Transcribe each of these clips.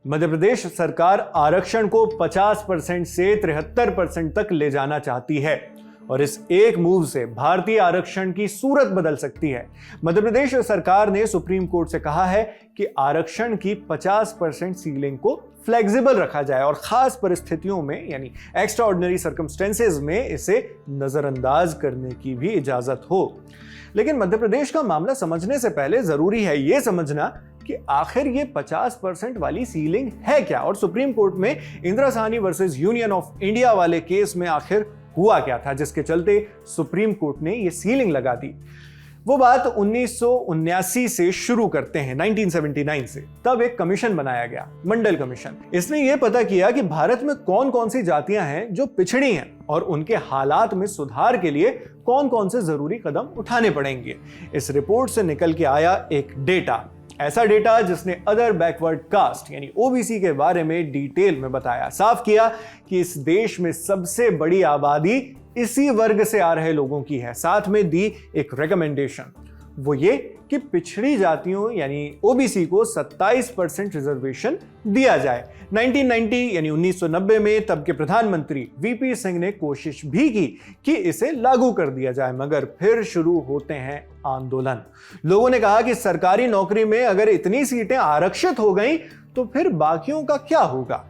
मध्य प्रदेश सरकार आरक्षण को 50% से 73% तक ले जाना चाहती है और इस एक मूव से भारतीय आरक्षण की सूरत बदल सकती है। मध्य प्रदेश सरकार ने सुप्रीम कोर्ट से कहा है कि आरक्षण की 50% सीलिंग को फ्लेक्सिबल रखा जाए और खास परिस्थितियों में यानी एक्स्ट्रा ऑर्डिनरी सर्कमस्टेंसेज में इसे नजरअंदाज करने की भी इजाजत हो। लेकिन मध्य प्रदेश का मामला समझने से पहले जरूरी है यह समझना कि आखिर ये 50% वाली सीलिंग है क्या और सुप्रीम कोर्ट में Indira Sahni versus union of India वाले केस में आखिर हुआ क्या था जिसके चलते सुप्रीम कोर्ट ने ये सीलिंग लगा दी। वो बात 1979 से शुरू करते हैं, 1979 से। तब एक कमीशन बनाया गया, मंडल कमीशन। इसने ये पता किया कि भारत में कौन कौन सी जातियां हैं जो पिछड़ी हैं और उनके हालात में सुधार के लिए कौन कौन से जरूरी कदम उठाने पड़ेंगे। इस रिपोर्ट से निकल के आया एक डेटा, ऐसा डेटा जिसने अदर बैकवर्ड कास्ट यानी ओबीसी के बारे में डिटेल में बताया, साफ किया कि इस देश में सबसे बड़ी आबादी इसी वर्ग से आ रहे लोगों की है। साथ में दी एक रिकमेंडेशन, वो ये कि पिछड़ी जातियों यानी ओबीसी को 27% रिजर्वेशन दिया जाए। 1990 यानी 1990 में तब के प्रधानमंत्री वीपी सिंह ने कोशिश भी की कि इसे लागू कर दिया जाए, मगर फिर शुरू होते हैं आंदोलन। लोगों ने कहा कि सरकारी नौकरी में अगर इतनी सीटें आरक्षित हो गई तो फिर बाकियों का क्या होगा।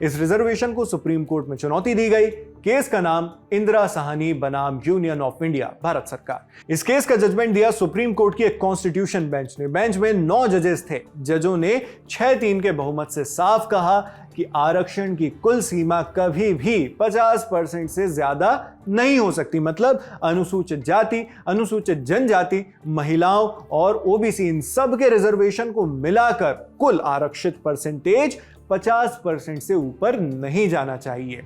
इस रिजर्वेशन को सुप्रीम कोर्ट में चुनौती दी गई। केस का नाम इंदिरा साहनी बनाम यूनियन ऑफ इंडिया, भारत सरकार। इस केस का जजमेंट दिया सुप्रीम कोर्ट की एक कॉन्स्टिट्यूशन बेंच ने। बेंच में 9 जजेस थे। जजों ने 6-3 के बहुमत से साफ कहा कि आरक्षण की कुल सीमा कभी भी 50% से ज्यादा नहीं हो सकती। मतलब अनुसूचित जाति, अनुसूचित जनजाति, महिलाओं और ओबीसी इन सब के रिजर्वेशन को मिलाकर कुल आरक्षित परसेंटेज 50% से ऊपर नहीं जाना चाहिए।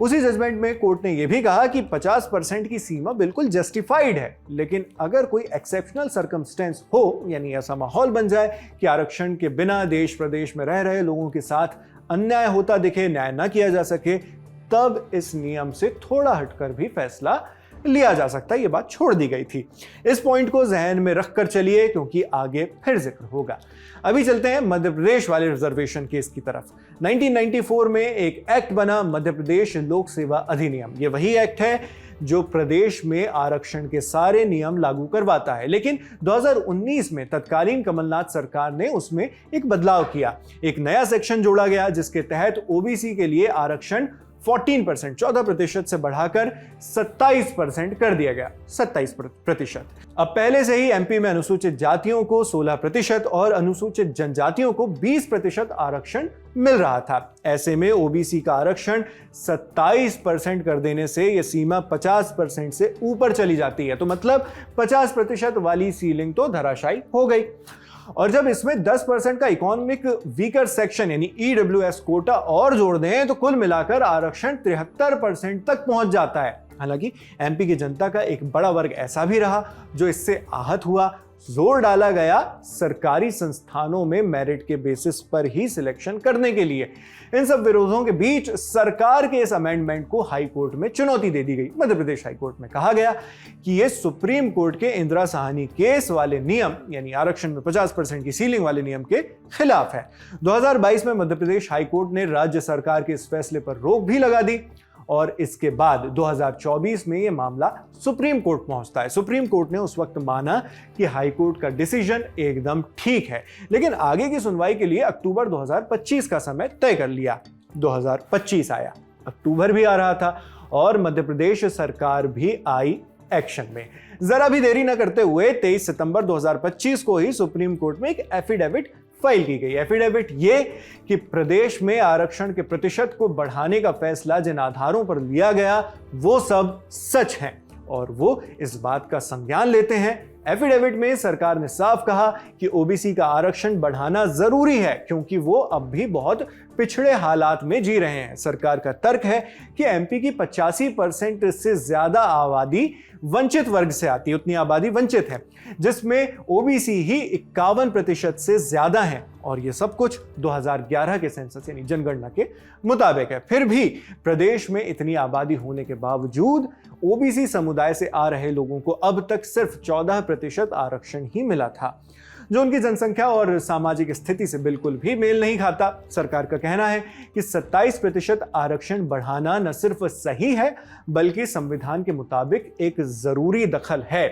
उसी जजमेंट में कोर्ट ने यह भी कहा कि 50% की सीमा बिल्कुल जस्टिफाइड है, लेकिन अगर कोई एक्सेप्शनल सर्कमस्टेंस हो यानी ऐसा माहौल बन जाए कि आरक्षण के बिना देश प्रदेश में रह रहे लोगों के साथ अन्याय होता दिखे, न्याय ना किया जा सके, तब इस नियम से थोड़ा हटकर भी फैसला लिया जा सकता है। यह बात छोड़ दी गई थी। इस पॉइंट को जहन में रखकर चलिए क्योंकि आगे फिर जिक्र होगा। अभी चलते हैं मध्य प्रदेश वाले रिजर्वेशन केस की तरफ। 1994 में एक एक्ट बना, मध्य प्रदेश लोक सेवा अधिनियम। ये वही एक्ट है जो प्रदेश में आरक्षण के सारे नियम लागू करवाता है। लेकिन 2019 में तत्कालीन कमलनाथ सरकार ने उसमें एक बदलाव किया। एक नया सेक्शन जोड़ा गया जिसके तहत ओबीसी के लिए आरक्षण 14% से बढ़ाकर 27% कर दिया गया। 27%। अब पहले से ही एमपी में अनुसूचित जातियों को 16% और अनुसूचित जनजातियों को 20% आरक्षण मिल रहा था। ऐसे में ओबीसी का आरक्षण 27% कर देने से यह सीमा 50% से ऊपर चली जाती है। तो मतलब 50% वाली सीलिंग तो धराशायी हो गई। और जब इसमें 10% का इकोनॉमिक वीकर सेक्शन यानी ईडब्ल्यूएस कोटा और जोड़ दें तो कुल मिलाकर आरक्षण 73% तक पहुंच जाता है। हालांकि एमपी की जनता का एक बड़ा वर्ग ऐसा भी रहा जो इससे आहत हुआ। जोर डाला गया सरकारी संस्थानों में मेरिट के बेसिस पर ही सिलेक्शन करने के लिए। इन सब विरोधों के बीच सरकार के इस अमेंडमेंट को हाई कोर्ट में चुनौती दे दी गई। मध्य प्रदेश हाई कोर्ट में कहा गया कि यह सुप्रीम कोर्ट के इंदिरा साहनी केस वाले नियम यानी आरक्षण में 50% की सीलिंग वाले नियम के खिलाफ है। 2022 में मध्य प्रदेश हाई कोर्ट ने राज्य सरकार के इस फैसले पर रोक भी लगा दी और इसके बाद 2024 में यह मामला सुप्रीम कोर्ट पहुंचता है। सुप्रीम कोर्ट ने उस वक्त माना कि हाई कोर्ट का डिसीजन एकदम ठीक है, लेकिन आगे की सुनवाई के लिए अक्टूबर 2025 का समय तय कर लिया। 2025 आया, अक्टूबर भी आ रहा था और मध्य प्रदेश सरकार भी आई एक्शन में। जरा भी देरी न करते हुए 23 सितंबर 2025 को ही सुप्रीम कोर्ट में एक एफिडेविट फाइल की गई। एफिडेविट ये कि प्रदेश में आरक्षण के प्रतिशत को बढ़ाने का फैसला जिन आधारों पर लिया गया वो सब सच हैं और वो इस बात का संज्ञान लेते हैं। एफिडेविट में सरकार ने साफ कहा कि ओबीसी का आरक्षण बढ़ाना जरूरी है क्योंकि वो अब भी बहुत पिछड़े हालात में जी रहे हैं। सरकार का तर्क है कि एमपी की 85% से ज्यादा आबादी वंचित वर्ग से आती है, उतनी आबादी वंचित है, जिसमें ओबीसी ही 51% से ज्यादा है और ये सब कुछ 2011 के सेंसस यानी जनगणना के मुताबिक है। फिर भी प्रदेश में इतनी आबादी होने के बावजूद ओबीसी समुदाय से आ रहे लोगों को अब तक सिर्फ 14% आरक्षण ही मिला था। जो उनकी जनसंख्या और सामाजिक स्थिति से बिल्कुल भी मेल नहीं खाता। सरकार का कहना है कि 27% आरक्षण बढ़ाना न सिर्फ सही है बल्कि संविधान के मुताबिक एक जरूरी दखल है।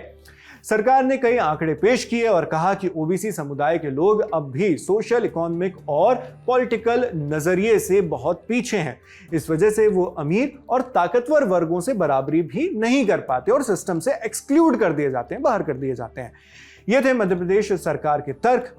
सरकार ने कई आंकड़े पेश किए और कहा कि ओबीसी समुदाय के लोग अब भी सोशल, इकोनॉमिक और पॉलिटिकल नजरिए से बहुत पीछे हैं। इस वजह से वो अमीर और ताकतवर वर्गों से बराबरी भी नहीं कर पाते और सिस्टम से एक्सक्लूड कर दिए जाते हैं, बाहर कर दिए जाते हैं। ये थे मध्य प्रदेश सरकार के तर्क।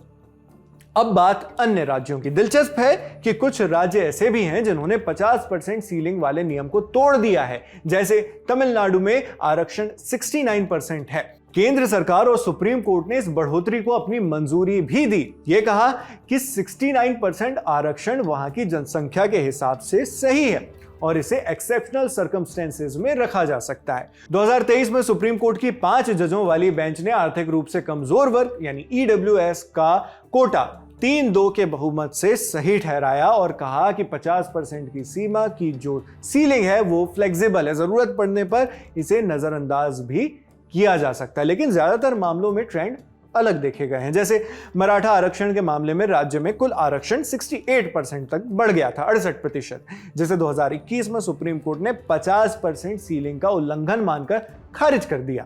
अब बात अन्य राज्यों की। दिलचस्प है कि कुछ राज्य ऐसे भी हैं जिन्होंने 50% सीलिंग वाले नियम को तोड़ दिया है। जैसे तमिलनाडु में आरक्षण 69% है। केंद्र सरकार और सुप्रीम कोर्ट ने इस बढ़ोतरी को अपनी मंजूरी भी दी। यह कहा कि 69% आरक्षण वहां की जनसंख्या के हिसाब से सही है और इसे एक्सेप्शनल सर्कमस्टेंसेस में रखा जा सकता है। 2023 में सुप्रीम कोर्ट की 5 जजों वाली बेंच ने आर्थिक रूप से कमजोर वर्ग यानी ईडब्ल्यूएस का कोटा 3-2 के बहुमत से सही ठहराया और कहा कि 50% की सीमा की जो सीलिंग है वो फ्लेक्सिबल है, जरूरत पड़ने पर इसे नजरअंदाज भी किया जा सकता है। लेकिन ज्यादातर मामलों में ट्रेंड अलग देखे गए हैं। जैसे मराठा आरक्षण के मामले में राज्य में कुल आरक्षण 68% तक बढ़ गया था, 68%, जिसे 2021 में सुप्रीम कोर्ट ने 50% सीलिंग का उल्लंघन मानकर खारिज कर दिया।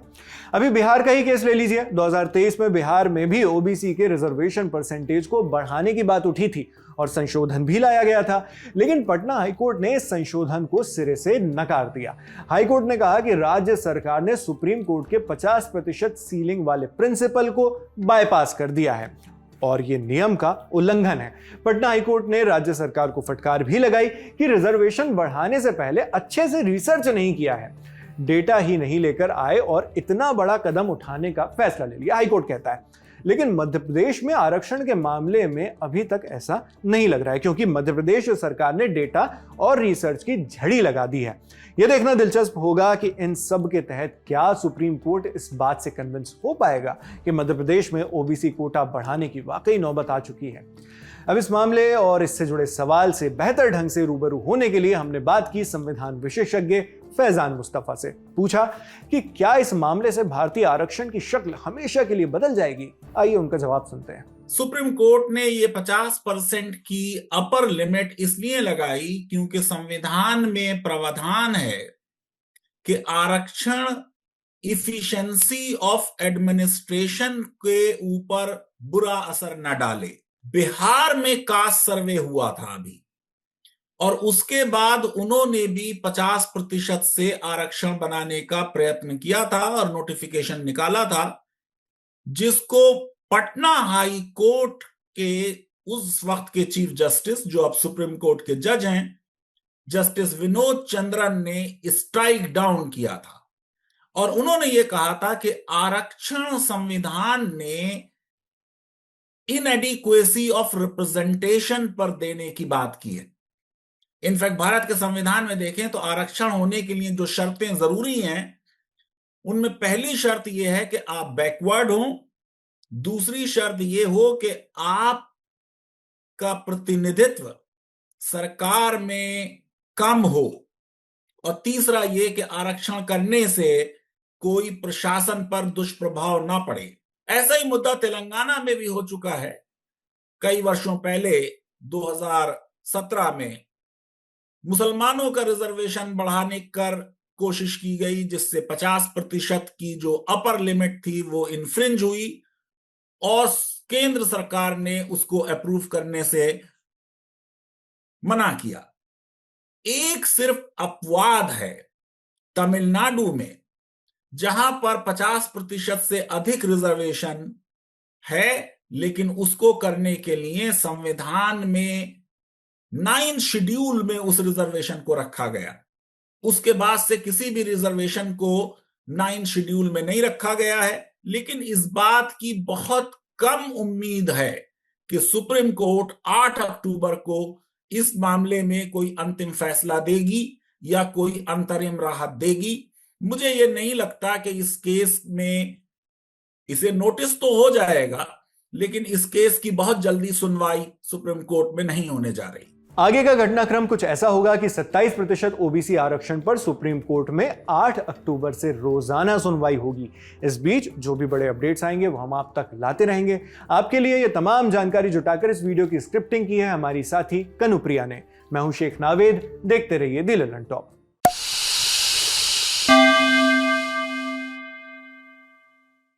अभी बिहार का ही केस ले लीजिए। 2023 में बिहार में भी ओबीसी के रिजर्वेशन परसेंटेज को बढ़ाने की बात उठी थी और संशोधन भी लाया गया था, लेकिन पटना हाईकोर्ट ने इस संशोधन को सिरे से नकार दिया। हाईकोर्ट ने कहा कि राज्य सरकार ने सुप्रीम कोर्ट के 50% सीलिंग वाले प्रिंसिपल को बाईपास कर दिया है और यह नियम का उल्लंघन है। पटना हाईकोर्ट ने राज्य सरकार को फटकार भी लगाई कि रिजर्वेशन बढ़ाने से पहले अच्छे से रिसर्च नहीं किया है, डेटा ही नहीं लेकर आए और इतना बड़ा कदम उठाने का फैसला ले लिया, हाईकोर्ट कहता है। लेकिन मध्य प्रदेश में आरक्षण के मामले में अभी तक ऐसा नहीं लग रहा है, क्योंकि मध्य प्रदेश सरकार ने डेटा और रिसर्च की झड़ी लगा दी है। यह देखना दिलचस्प होगा कि इन सब के तहत क्या सुप्रीम कोर्ट इस बात से कन्विंस हो पाएगा कि मध्य प्रदेश में ओबीसी कोटा बढ़ाने की वाकई नौबत आ चुकी है। अब इस मामले और इससे जुड़े सवाल से बेहतर ढंग से रूबरू होने के लिए हमने बात की संविधान विशेषज्ञ फैजान मुस्तफा से। पूछा कि क्या इस मामले से भारतीय आरक्षण की शक्ल हमेशा के लिए बदल जाएगी। आइए उनका जवाब सुनते हैं। सुप्रीम कोर्ट ने ये 50% की अपर लिमिट इसलिए लगाई क्योंकि संविधान में प्रावधान है कि आरक्षण इफिशिएंसी ऑफ एडमिनिस्ट्रेशन के ऊपर बुरा असर न डाले। बिहार में कास्ट सर्वे हुआ था अभी, और उसके बाद उन्होंने भी 50% से आरक्षण बनाने का प्रयत्न किया था और नोटिफिकेशन निकाला था, जिसको पटना हाई कोर्ट के उस वक्त के चीफ जस्टिस, जो अब सुप्रीम कोर्ट के जज हैं, जस्टिस विनोद चंद्रन ने स्ट्राइक डाउन किया था। और उन्होंने ये कहा था कि आरक्षण संविधान ने इनएडिक्वेसी ऑफ रिप्रेजेंटेशन पर देने की बात की है। इनफैक्ट भारत के संविधान में देखें तो आरक्षण होने के लिए जो शर्तें जरूरी हैं, उनमें पहली शर्त यह है कि आप बैकवर्ड हो, दूसरी शर्त यह हो कि आप का प्रतिनिधित्व सरकार में कम हो, और तीसरा यह कि आरक्षण करने से कोई प्रशासन पर दुष्प्रभाव ना पड़े। ऐसा ही मुद्दा तेलंगाना में भी हो चुका है। कई वर्षों पहले 2017 में मुसलमानों का रिजर्वेशन बढ़ाने कर कोशिश की गई, जिससे 50% की जो अपर लिमिट थी वो इन्फ्रिंज हुई और केंद्र सरकार ने उसको अप्रूव करने से मना किया। एक सिर्फ अपवाद है तमिलनाडु में, जहां पर 50% से अधिक रिजर्वेशन है, लेकिन उसको करने के लिए संविधान में 9 शेड्यूल में उस रिजर्वेशन को रखा गया। उसके बाद से किसी भी रिजर्वेशन को 9 शेड्यूल में नहीं रखा गया है। लेकिन इस बात की बहुत कम उम्मीद है कि सुप्रीम कोर्ट 8 अक्टूबर को इस मामले में कोई अंतिम फैसला देगी या कोई अंतरिम राहत देगी। मुझे यह नहीं लगता कि इस केस में इसे नोटिस तो हो जाएगा, लेकिन इस केस की बहुत जल्दी सुनवाई सुप्रीम कोर्ट में नहीं होने जा रही। आगे का घटनाक्रम कुछ ऐसा होगा कि 27% ओबीसी आरक्षण पर सुप्रीम कोर्ट में 8 अक्टूबर से रोजाना सुनवाई होगी। इस बीच जो भी बड़े अपडेट्स आएंगे वो हम आप तक लाते रहेंगे। आपके लिए ये तमाम जानकारी जुटाकर इस वीडियो की स्क्रिप्टिंग की है हमारी साथी कनुप्रिया ने। मैं हूं शेख नावेद, देखते रहिए द ललन टॉप।